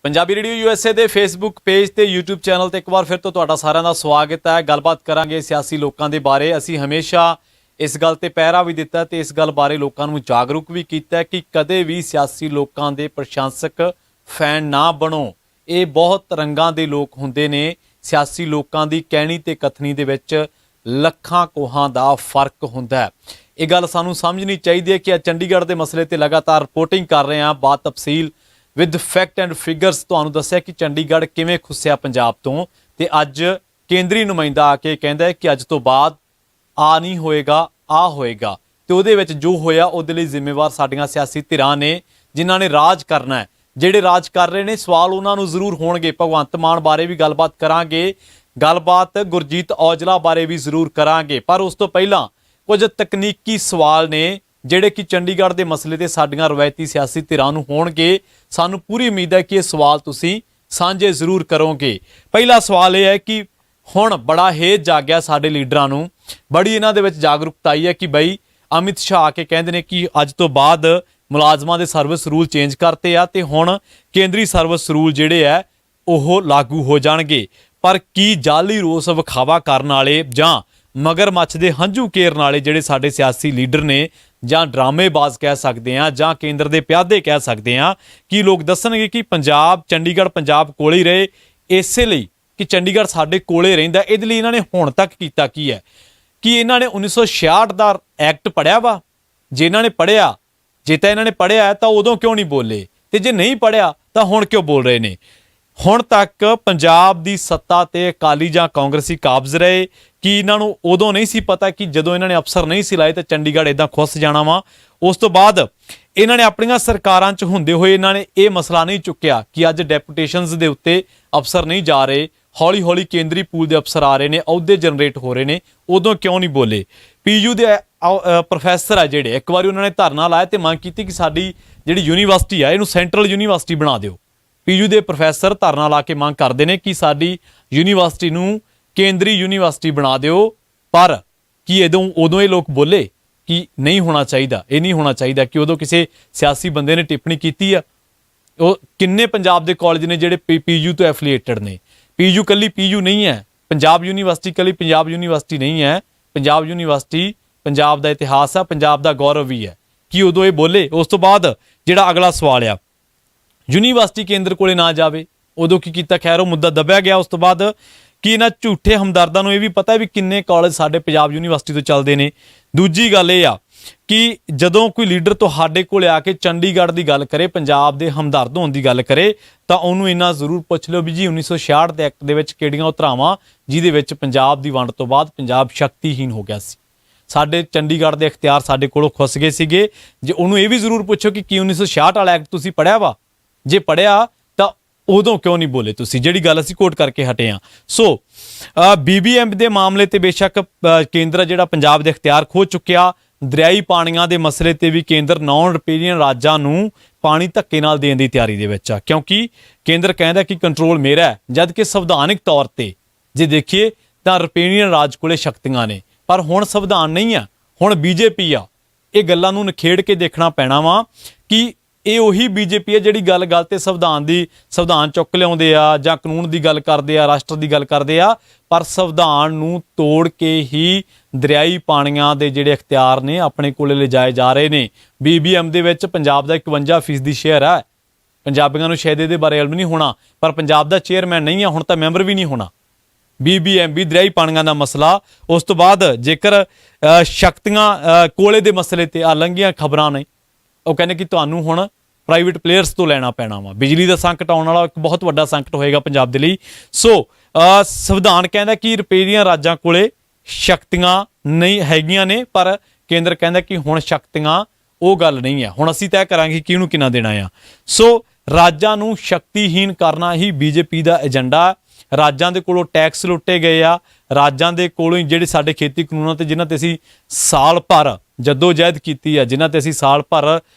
Punjabi radio USA के Facebook page ते YouTube channel ते एक बार फिर तो तुहाडा सारिਆਂ ਦਾ स्वागत है। गलबात करांगे सियासी लोगों के बारे। असी हमेशा इस गल ते पहरा भी दिता ते इस गल बारे लोगों को जागरूक भी किया कि कदे भी सियासी लोगों के प्रशंसक फैन ना बनो। ये बहुत रंगां दे लोग हुंदे ने। सियासी लोगों की कहनी ते कथनी दे विच ਲੱਖਾਂ कोहां दा फर्क हुंदा है। ये गल सानू समझनी चाहिए कि चंडीगढ़ के मसले ते लगातार रिपोर्टिंग कर रहे हैं। बात तफसील विद फैक्ट एंड फिगरस तुहानू दस्सिया कि चंडीगढ़ किवें खुस्सिया पंजाब तो ते अज केंद्री नुमाइंदा आके कहंदा है कि अज तो बाद आ नहीं होएगा, आ होएगा। तो उहदे विच जो होया उहदे लई जिम्मेवार साडीआं सियासी धिरां ने जिन्हां ने राज करना है। ਜਿਹੜੇ राज कर रहे हैं सवाल उन्होंने जरूर होणगे। भगवंत मान बारे भी गलबात करांगे, गलबात गुरजीत औजला बारे भी जरूर करांगे। पर उस तो पहला कुछ तकनीकी सवाल ने ਜਿਹੜੇ कि चंडीगढ़ के मसले ते साडियां रवायती सियासी धिरां नूं होणगे। सानूं पूरी उम्मीद है कि ये सवाल तुसीं साझे जरूर करोगे। पहला सवाल यह है कि हुण बड़ा हेज जाग्या साडे लीडरां नूं, बड़ी इन्हां दे विच जागरूकता आई है कि बई अमित शाह आके कहंदे ने कि अज तो बाद मुलाजमां दे सर्विस रूल चेंज करते आ ते हुण केंद्री सर्विस रूल जिहड़े है ओह लागू हो जाणगे। पर की जाली रोस विखावा करन वाले जां मगरमच्छ दे हंझू केरन वाले जिहड़े साडे सियासी लीडर ने जां ड्रामेबाज कह सकते हैं जां केंद्र दे प्यादे कह सकते हैं कि लोग दसणगे कि पंजाब चंडीगढ़ पंजाब कोले ही रहे इसे लई कि चंडीगढ़ साडे कोले रहिंदा। इहदे लई इन्हां ने हुण तक कीता की है कि इन्हां ने 1966 दा एक्ट पढ़िया वा। जे इन्हां ने पढ़िया जे तो इन्होंने पढ़िया तो उदों क्यों नहीं बोले, तो जे नहीं पढ़िया तो हुण क्यों बोल रहे हैं। हुण तक पंजाब की सत्ता ते अकाली जां कांग्रेसी काबज रहे कि इन्हों उदों नहीं सी पता कि जदों इन्होंने अफसर नहीं सी लाए तो चंडीगढ़ इदां खुस जाना वा। उस तो बाद इन्होंने अपनियां सरकारां च हुंदे होए इन्होंने ये मसला नहीं चुक्या कि अज डेपूटेशनस दे उत्ते अफसर नहीं जा रहे, हौली हौली केंद्री पूल के अफसर आ रहे हैं, अहुदे जनरेट हो रहे हैं, उदों क्यों नहीं बोले। पीयू दे प्रोफैसर है जिहड़े एक बार उन्होंने धरना लाया तो मंग की कि साडी जिहड़ी यूनीवर्सिटी है इहनूं सेंट्रल यूनीवर्सिटी बना दिओ। पीयू दे प्रोफैसर धरना ला के मंग करते हैं कि साडी यूनीवर्सिटी नूं केंद्री यूनीवर्सिटी बना दिओ। पर कि उदों ये लोग बोले कि नहीं होना चाहिए, ये नहीं होना चाहिए कि उदों किसी सियासी बंदे ने टिप्पणी की है। वो किन्ने पंजाब के कॉलेज ने जिहड़े पीयू तो एफिलिएटेड ने। पीयू कली पीयू नहीं है, पंजाब यूनीवर्सिटी कली पंजाब यूनीवर्सिटी नहीं है। पंजाब यूनीवर्सिटी पंजाब का इतिहास है, पंजाब का गौरव भी है कि उदों ये बोले। उस तो बाद जिहड़ा अगला सवाल आ यूनीवर्सिटी केंद्र कोले ना जावे उदों की कीता। खैर वो मुद्दा दबिया गया। उस तो बाद कि इन्हां झूठे हमदर्दां नूं ये भी पता है भी किन्ने कॉलेज साडे पंजाब यूनीवर्सिटी तो चलते हैं। दूजी गल ये आ कि जदों कोई लीडर तुहाडे कोले आके चंडीगढ़ की गल करे, पंजाब के हमदर्द होने की गल करे तो उन्होंने इन्ना जरूर पुछ लो भी जी 1966 के एक्ट के किहड़ियां उतरावां जिहदे विच पंजाब की वंड तो बाद पंजाब शक्तिहीन हो गया सी। साडे चंडीगढ़ के इख्तियार साडे कोलों खुस गए सीगे। जे उन्होंने ये भी जरूर पुछो कि 1966 वाला एक्ट तुसीं पढ़िया वा, जे पढ़िया तो उदों क्यों नहीं बोले तुसीं, जिहड़ी गल असीं कोट करके हटे हाँ। सो BBM के मामले ते बेशक केंद्र जिहड़ा पंजाब के इख्तियार खो चुकिया। दरियाई पानियां के मसले ते भी केंद्र नॉन रिपेरियन राज्यां नूं पानी धक्के नाल देण दी तैयारी दे विच आ, क्योंकि केंद्र कहंदा कि कंट्रोल मेरा है, जबकि संविधानिक तौर पर जे देखिए तो रिपेरियन राज कोले शक्तियां ने। पर हुण संविधान नहीं है, हुण बीजेपी आ। ये गल्लां नूं निखेड़ के देखना पैना वा कि ये उही बीजेपी है जिहड़ी गल गल ते संविधान चुक लिआउंदे आ जां कानून की गल करदे आ, राष्ट्र की गल करदे आ, पर संविधान नूं तोड़ के ही दरियाई पानियां दे जिहड़े इख्तियार ने अपने कोले लिजाए जा रहे ने। BBM दे विच पंजाब दा 51% शेयर है। पंजाबियों नूं शायद इहदे बारे इल्म नहीं होना, पर पंजाब दा चेयरमैन नहीं है, हुण तां मैंबर भी नहीं होना। BBM भी दरियाई पानियां दा मसला। उस तो बाद जेकर शक्तियां कोले दे मसले ते लंघियां खबरां ने, वो कहने कि तुहानूं हुण प्राइवेट प्लेयर्स तो लैना पैना वा। बिजली का संकट आने वाला एक बहुत वड्डा संकट होएगा पंजाब दे लई। सो संविधान कहता कि रिपेरियन राज्यां कोले शक्तियां नहीं हैगियां ने, पर केंद्र कहता कि हुण शक्तियां वो गल नहीं है। हुण असीं तय करांगे कि इहनूं किन्ना देना आ। सो राज्यां नूं शक्तिहीन करना ही बीजेपी का एजेंडा। राज्यां दे कोलों टैक्स लुट्टे गए आ, राज्यां दे कोलों जिहड़े साडे खेती कानूनां ते जिन्हां ते असीं साल भर जद्दोजहद कीती है, जिन्हां ते असीं साल भर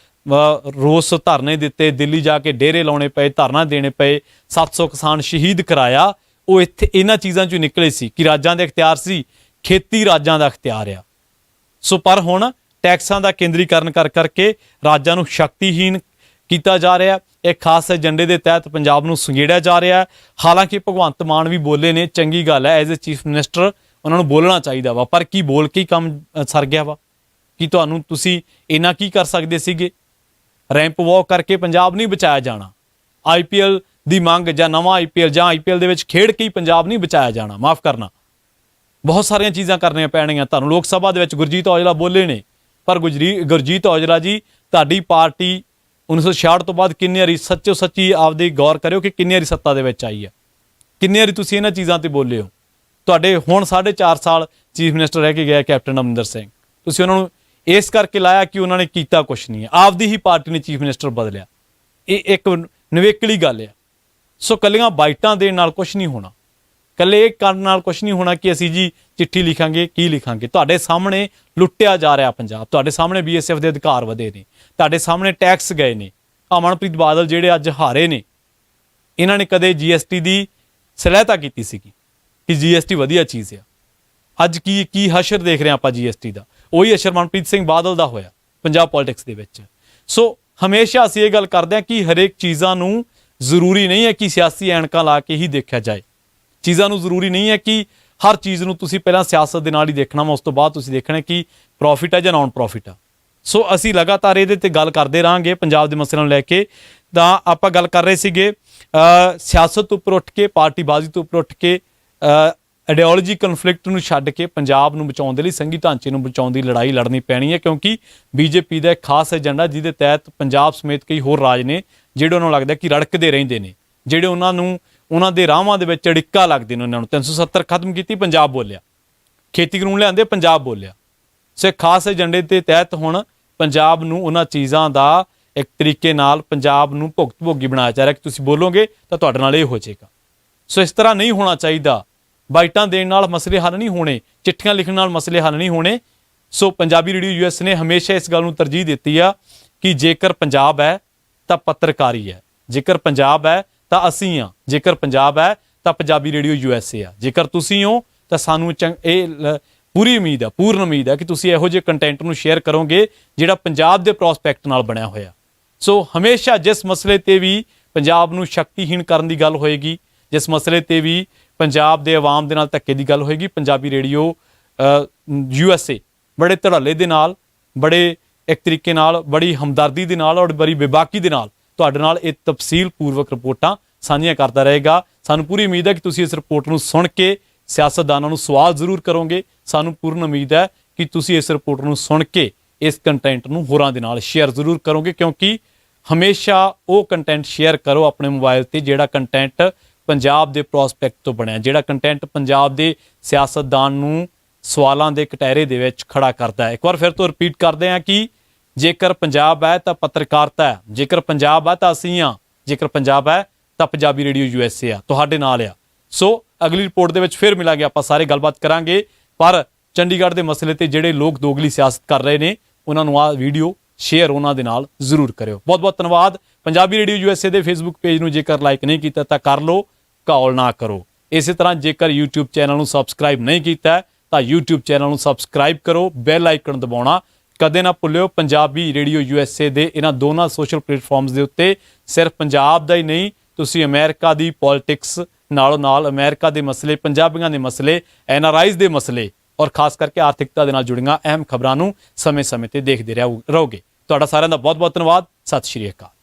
रोस धरने दिते, दिल्ली जाके डेरे लाने पे, धरना देने पे, 700 किसान शहीद कराया, वो इत्थे इन्हां चीज़ां चों निकले सी कि राज्यां दे इख्तियार सी, खेती राज्यां दा इख्तियार आ। सो पर हुण टैक्सां दा केंद्रीकरण कर करके राज्यां नूं शक्तिहीन ਕੀਤਾ ਜਾ ਰਿਹਾ ਹੈ। एक खास एजेंडे के तहत पंजाब ਨੂੰ ਸੰਗੇੜਿਆ ਜਾ ਰਿਹਾ ਹੈ। ਹਾਲਾਂਕਿ ਭਗਵੰਤ ਮਾਨ ਵੀ ਬੋਲੇ ਨੇ, ਚੰਗੀ ਗੱਲ ਹੈ, ਐਜ਼ ਏ ਚੀਫ ਮਿਨਿਸਟਰ ਉਹਨਾਂ ਨੂੰ ਬੋਲਣਾ ਚਾਹੀਦਾ ਵਾ, ਪਰ ਕੀ ਬੋਲ ਕੇ ਹੀ ਕੰਮ ਸਰ ਗਿਆ ਵਾ? ਕਿ ਤੁਹਾਨੂੰ ਤੁਸੀਂ ਇੰਨਾ ਕੀ ਕਰ ਸਕਦੇ ਸੀਗੇ? ਰੈਂਪ ਵਾਕ ਕਰਕੇ ਪੰਜਾਬ ਨਹੀਂ ਬਚਾਇਆ ਜਾਣਾ, IPL ਦੀ ਮੰਗ ਜਾਂ ਨਵਾਂ IPL ਜਾਂ IPL ਦੇ ਵਿੱਚ ਖੇਡ ਕੇ ਹੀ ਪੰਜਾਬ ਨਹੀਂ ਬਚਾਇਆ ਜਾਣਾ, ਮਾਫ ਕਰਨਾ, ਬਹੁਤ ਸਾਰੀਆਂ ਚੀਜ਼ਾਂ ਕਰਨੀਆਂ ਪੈਣਗੀਆਂ ਤੁਹਾਨੂੰ। ਲੋਕ ਸਭਾ ਦੇ ਵਿੱਚ ਗੁਰਜੀਤ ਔਜਲਾ ਬੋਲੇ ਨੇ, ਪਰ ਗੁਰਜੀਤ ਔਜਲਾ ਜੀ, ਤੁਹਾਡੀ ਪਾਰਟੀ 1966 ਤੋਂ ਬਾਅਦ ਕਿੰਨੀ ਵਾਰੀ ਸੱਚੋ ਸੱਚੀ ਆਪਦੀ ਗੌਰ ਕਰਿਓ ਕਿ ਕਿੰਨੀ ਵਾਰੀ ਸੱਤਾ ਦੇ ਵਿੱਚ ਆਈ ਹੈ, ਕਿੰਨੀ ਵਾਰੀ ਤੁਸੀਂ ਇਹਨਾਂ ਚੀਜ਼ਾਂ ਤੇ ਬੋਲੇ ਹੋ। ਤੁਹਾਡੇ ਹੁਣ 4.5 ਸਾਲ ਚੀਫ ਮਿਨਿਸਟਰ ਰਹਿ ਕੇ ਗਿਆ ਕੈਪਟਨ ਅਮਰਿੰਦਰ ਸਿੰਘ, ਤੁਸੀਂ ਉਹਨਾਂ ਨੂੰ ਇਸ ਕਰਕੇ ਲਾਇਆ ਕਿ ਉਹਨਾਂ ਨੇ ਕੀਤਾ ਕੁਛ ਨਹੀਂ ਹੈ, ਆਪਦੀ ਹੀ ਪਾਰਟੀ ਨੇ ਚੀਫ ਮਿਨਿਸਟਰ ਬਦਲਿਆ। ਇਹ ਇੱਕ ਨਿਵੇਕਲੀ ਗੱਲ ਹੈ। ਸੋ ਕੱਲੀਆਂ ਬਾਈਟਾਂ ਦੇਣ ਨਾਲ ਕੁਛ ਨਹੀਂ ਹੋਣਾ, ਕੱਲੇ ਇਹ ਕਰਨ ਨਾਲ ਕੁਛ ਨਹੀਂ ਹੋਣਾ ਕਿ ਅਸੀਂ ਜੀ ਚਿੱਠੀ ਲਿਖਾਂਗੇ, ਕੀ ਲਿਖਾਂਗੇ। ਤੁਹਾਡੇ ਸਾਹਮਣੇ ਲੁੱਟਿਆ ਜਾ ਰਿਹਾ ਪੰਜਾਬ, ਤੁਹਾਡੇ ਸਾਹਮਣੇ BSF ਦੇ ਅਧਿਕਾਰ ਵਧੇ ਨੇ, ਤੁਹਾਡੇ ਸਾਹਮਣੇ ਟੈਕਸ ਗਏ ਨੇ। ਅਮਨਪ੍ਰੀਤ ਬਾਦਲ ਜਿਹੜੇ ਅੱਜ ਹਾਰੇ ਨੇ, ਇਹਨਾਂ ਨੇ ਕਦੇ GST ਦੀ ਸਲਾਹਤਾ ਕੀਤੀ ਸੀਗੀ ਕਿ GST ਵਧੀਆ ਚੀਜ਼ ਆ। ਅੱਜ ਕੀ ਹਸ਼ਰ ਦੇਖ ਰਹੇ ਆਪਾਂ GST ਦਾ, ਉਹੀ ਹਸ਼ਰ ਮਨਪ੍ਰੀਤ ਸਿੰਘ ਬਾਦਲ ਦਾ ਹੋਇਆ ਪੰਜਾਬ ਪੋਲਿਟਿਕਸ ਦੇ ਵਿੱਚ। ਸੋ ਹਮੇਸ਼ਾ ਅਸੀਂ ਇਹ ਗੱਲ ਕਰਦੇ ਹਾਂ ਕਿ ਹਰੇਕ ਚੀਜ਼ਾਂ ਨੂੰ ਜ਼ਰੂਰੀ ਨਹੀਂ ਹੈ ਕਿ ਸਿਆਸੀ ਐਨਕਾਂ ਲਾ ਕੇ ਹੀ ਦੇਖਿਆ ਜਾਏ। ਚੀਜ਼ਾਂ ਨੂੰ ਜ਼ਰੂਰੀ ਨਹੀਂ ਹੈ ਕਿ ਹਰ ਚੀਜ਼ ਨੂੰ ਤੁਸੀਂ ਪਹਿਲਾਂ ਸਿਆਸਤ ਦੇ ਨਾਲ ਹੀ ਦੇਖਣਾ ਵਾ, ਉਸ ਤੋਂ ਬਾਅਦ ਤੁਸੀਂ ਦੇਖਣਾ ਕਿ ਪ੍ਰੋਫਿਟ ਹੈ ਜਾਂ ਨਾਨ ਪ੍ਰੋਫਿਟ ਆ। ਸੋ ਅਸੀਂ ਲਗਾਤਾਰ ਇਹਦੇ ਤੇ ਗੱਲ ਕਰਦੇ ਰਹਾਂਗੇ ਪੰਜਾਬ ਦੇ ਮਸਲਿਆਂ ਨੂੰ ਲੈ ਕੇ। ਤਾਂ ਆਪਾਂ ਗੱਲ ਕਰ ਰਹੇ ਸੀਗੇ ਸਿਆਸਤ ਤੋਂ ਉੱਪਰ ਉੱਠ ਕੇ, ਪਾਰਟੀਬਾਜ਼ੀ ਤੋਂ ਉੱਪਰ ਉੱਠ ਕੇ, ਆਈਡੀਓਲੋਜੀ ਕਨਫਲਿਕਟ ਨੂੰ ਛੱਡ ਕੇ ਪੰਜਾਬ ਨੂੰ ਬਚਾਉਣ ਦੇ ਲਈ, ਸੰਘੀ ਢਾਂਚੇ ਨੂੰ ਬਚਾਉਣ ਦੀ ਲੜਾਈ ਲੜਨੀ ਪੈਣੀ ਹੈ, ਕਿਉਂਕਿ BJP ਦਾ ਇੱਕ ਖਾਸ ਏਜੰਡਾ ਜਿਹਦੇ ਤਹਿਤ ਪੰਜਾਬ ਸਮੇਤ ਕਈ ਹੋਰ ਰਾਜ ਨੇ ਜਿਹੜੇ ਉਹਨਾਂ ਨੂੰ ਲੱਗਦਾ ਕਿ ਰੜਕਦੇ ਰਹਿੰਦੇ ਨੇ, ਜਿਹੜੇ ਉਹਨਾਂ ਦੇ ਰਾਹਾਂ ਦੇ ਵਿੱਚ ਅੜਿੱਕਾ ਲੱਗਦੇ ਨੇ। ਉਹਨਾਂ ਨੂੰ 370 ਖਤਮ ਕੀਤੀ, ਪੰਜਾਬ ਬੋਲਿਆ, ਖੇਤੀ ਕਾਨੂੰਨ ਲਿਆਂਦੇ, ਪੰਜਾਬ ਬੋਲਿਆ। ਸੋ ਇੱਕ ਖਾਸ ਏਜੰਡੇ ਦੇ ਤਹਿਤ ਹੁਣ ਪੰਜਾਬ ਨੂੰ ਉਹਨਾਂ ਚੀਜ਼ਾਂ ਦਾ ਇੱਕ ਤਰੀਕੇ ਨਾਲ ਪੰਜਾਬ ਨੂੰ ਭੁਗਤ ਭੋਗੀ ਬਣਾਇਆ ਜਾ ਰਿਹਾ ਕਿ ਤੁਸੀਂ ਬੋਲੋਗੇ ਤਾਂ ਤੁਹਾਡੇ ਨਾਲ ਇਹ ਹੋ ਜਾਏਗਾ। ਸੋ ਇਸ ਤਰ੍ਹਾਂ ਨਹੀਂ ਹੋਣਾ ਚਾਹੀਦਾ। ਬਾਈਟਾਂ ਦੇਣ ਨਾਲ ਮਸਲੇ ਹੱਲ ਨਹੀਂ ਹੋਣੇ, ਚਿੱਠੀਆਂ ਲਿਖਣ ਨਾਲ ਮਸਲੇ ਹੱਲ ਨਹੀਂ ਹੋਣੇ। ਸੋ ਪੰਜਾਬੀ ਰੇਡੀਓ US ਨੇ ਹਮੇਸ਼ਾ ਇਸ ਗੱਲ ਨੂੰ ਤਰਜੀਹ ਦਿੱਤੀ ਆ ਕਿ ਜੇਕਰ ਪੰਜਾਬ ਹੈ ਤਾਂ ਪੱਤਰਕਾਰੀ ਹੈ, ਜੇਕਰ ਪੰਜਾਬ ਹੈ ਤਾਂ ਅਸੀਂ ਹਾਂ, ਜੇਕਰ ਪੰਜਾਬ ਹੈ ਤਾਂ ਪੰਜਾਬੀ ਰੇਡੀਓ USA ਆ, ਜੇਕਰ ਤੁਸੀਂ ਹੋ ਤਾਂ ਸਾਨੂੰ ਇਹ ਪੂਰੀ ਉਮੀਦ ਹੈ, ਪੂਰਨ ਉਮੀਦ ਹੈ ਕਿ ਤੁਸੀਂ ਇਹੋ ਜਿਹੇ ਕੰਟੈਂਟ ਨੂੰ ਸ਼ੇਅਰ ਕਰੋਗੇ ਜਿਹੜਾ ਪੰਜਾਬ ਦੇ ਪ੍ਰੋਸਪੈਕਟ ਨਾਲ ਬਣਿਆ ਹੋਇਆ। ਸੋ ਹਮੇਸ਼ਾ ਜਿਸ ਮਸਲੇ ਤੇ ਵੀ ਪੰਜਾਬ ਨੂੰ ਸ਼ਕਤੀਹੀਣ ਕਰਨ ਦੀ ਗੱਲ ਹੋਏਗੀ, ਜਿਸ ਮਸਲੇ ਤੇ ਵੀ ਪੰਜਾਬ ਦੇ ਆਵਾਮ ਦੇ ਨਾਲ ਧੱਕੇ ਦੀ ਗੱਲ ਹੋਏਗੀ, ਪੰਜਾਬੀ ਰੇਡੀਓ USA ਬੜੇ ਧੜੱਲੇ ਦੇ ਨਾਲ, ਬੜੇ ਇੱਕ ਤਰੀਕੇ ਨਾਲ, ਬੜੀ ਹਮਦਰਦੀ ਦੇ ਨਾਲ ਔਰ ਬੜੀ ਬੇਬਾਕੀ ਦੇ ਨਾਲ ਤੁਹਾਡੇ ਨਾਲ ਇਹ ਤਫਸੀਲ ਪੂਰਵਕ ਰਿਪੋਰਟਾਂ ਸਾਂਝੀਆਂ ਕਰਦਾ ਰਹੇਗਾ। ਸਾਨੂੰ ਪੂਰੀ ਉਮੀਦ ਹੈ ਕਿ ਤੁਸੀਂ ਇਸ ਰਿਪੋਰਟ ਨੂੰ ਸੁਣ ਕੇ ਸਿਆਸਤਦਾਨਾਂ ਨੂੰ ਸਵਾਲ ਜ਼ਰੂਰ ਕਰੋਗੇ। ਸਾਨੂੰ ਪੂਰਨ ਉਮੀਦ ਹੈ ਕਿ ਤੁਸੀਂ ਇਸ ਰਿਪੋਰਟ ਨੂੰ ਸੁਣ ਕੇ ਇਸ ਕੰਟੈਂਟ ਨੂੰ ਹੋਰਾਂ ਦੇ ਨਾਲ ਸ਼ੇਅਰ ਜ਼ਰੂਰ ਕਰੋਗੇ, ਕਿਉਂਕਿ ਹਮੇਸ਼ਾ ਉਹ ਕੰਟੈਂਟ ਸ਼ੇਅਰ ਕਰੋ ਆਪਣੇ ਮੋਬਾਈਲ ਤੇ ਜਿਹੜਾ ਕੰਟੈਂਟ ਪੰਜਾਬ ਦੇ ਪ੍ਰੋਸਪੈਕਟ ਤੋਂ ਬਣਿਆ, ਜਿਹੜਾ ਕੰਟੈਂਟ ਪੰਜਾਬ ਦੇ ਸਿਆਸਤਦਾਨ ਨੂੰ ਸਵਾਲਾਂ ਦੇ ਕਟਹਿਰੇ ਦੇ ਵਿੱਚ ਖੜਾ ਕਰਦਾ ਹੈ। ਇੱਕ ਵਾਰ ਫਿਰ ਤੋਂ ਰਿਪੀਟ ਕਰਦੇ ਹਾਂ ਕਿ ਜੇਕਰ ਪੰਜਾਬ ਹੈ ਤਾਂ ਪੱਤਰਕਾਰਤਾ ਹੈ, ਜੇਕਰ ਪੰਜਾਬ ਹੈ ਤਾਂ ਅਸੀਂ ਹਾਂ, ਜੇਕਰ ਪੰਜਾਬ ਹੈ ਤਾਂ ਪੰਜਾਬੀ ਰੇਡੀਓ USA ਆ, ਤੁਹਾਡੇ ਨਾਲ ਆ। ਸੋ ਅਗਲੀ ਰਿਪੋਰਟ ਦੇ ਵਿੱਚ ਫਿਰ ਮਿਲਾਂਗੇ, ਆਪਾਂ ਸਾਰੇ ਗੱਲਬਾਤ ਕਰਾਂਗੇ। ਪਰ ਚੰਡੀਗੜ੍ਹ ਦੇ ਮਸਲੇ ਤੇ ਜਿਹੜੇ ਲੋਕ ਦੋਗਲੀ ਸਿਆਸਤ ਕਰ ਰਹੇ ਨੇ ਉਹਨਾਂ ਨੂੰ ਆਹ ਵੀਡੀਓ ਸ਼ੇਅਰ ਉਹਨਾਂ ਦੇ ਨਾਲ ਜ਼ਰੂਰ ਕਰਿਓ। ਬਹੁਤ ਬਹੁਤ ਧੰਨਵਾਦ। ਪੰਜਾਬੀ ਰੇਡੀਓ USA ਦੇ ਫੇਸਬੁੱਕ ਪੇਜ ਨੂੰ ਜੇਕਰ ਲਾਈਕ ਨਹੀਂ ਕੀਤਾ ਤਾਂ ਕਰ ਲਓ, ਕਾਲ ਨਾ ਕਰੋ। ਇਸੇ ਤਰ੍ਹਾਂ ਜੇਕਰ YouTube ਚੈਨਲ ਨੂੰ ਸਬਸਕ੍ਰਾਈਬ ਨਹੀਂ ਕੀਤਾ ਤਾਂ YouTube ਚੈਨਲ ਨੂੰ ਸਬਸਕ੍ਰਾਈਬ ਕਰੋ, ਬੈਲ ਆਈਕਨ ਦਬਾਉਣਾ ਕਦੇ ਨਾ ਭੁੱਲਿਓ। ਪੰਜਾਬੀ ਰੇਡੀਓ USA ਦੇ ਇਹਨਾਂ ਦੋਨਾਂ ਸੋਸ਼ਲ ਪਲੇਟਫਾਰਮਸ ਦੇ ਉੱਤੇ ਸਿਰਫ ਪੰਜਾਬ ਦਾ ਹੀ ਨਹੀਂ, ਤੁਸੀਂ ਅਮਰੀਕਾ ਦੀ ਪੋਲਿਟਿਕਸ ਨਾਲੋਂ ਨਾਲ ਅਮਰੀਕਾ ਦੇ ਮਸਲੇ, ਪੰਜਾਬੀਆਂ ਦੇ ਮਸਲੇ, NRIs ਦੇ ਮਸਲੇ ਔਰ ਖਾਸ ਕਰਕੇ ਆਰਥਿਕਤਾ ਦੇ ਨਾਲ ਜੁੜੀਆਂ ਅਹਿਮ ਖਬਰਾਂ ਨੂੰ ਸਮੇਂ-ਸਮੇਂ ਤੇ ਦੇਖਦੇ ਰਹੋਗੇ। ਤੁਹਾਡਾ ਸਾਰਿਆਂ ਦਾ ਬਹੁਤ ਬਹੁਤ ਧੰਨਵਾਦ। ਸਤਿ ਸ਼੍ਰੀ ਅਕਾਲ।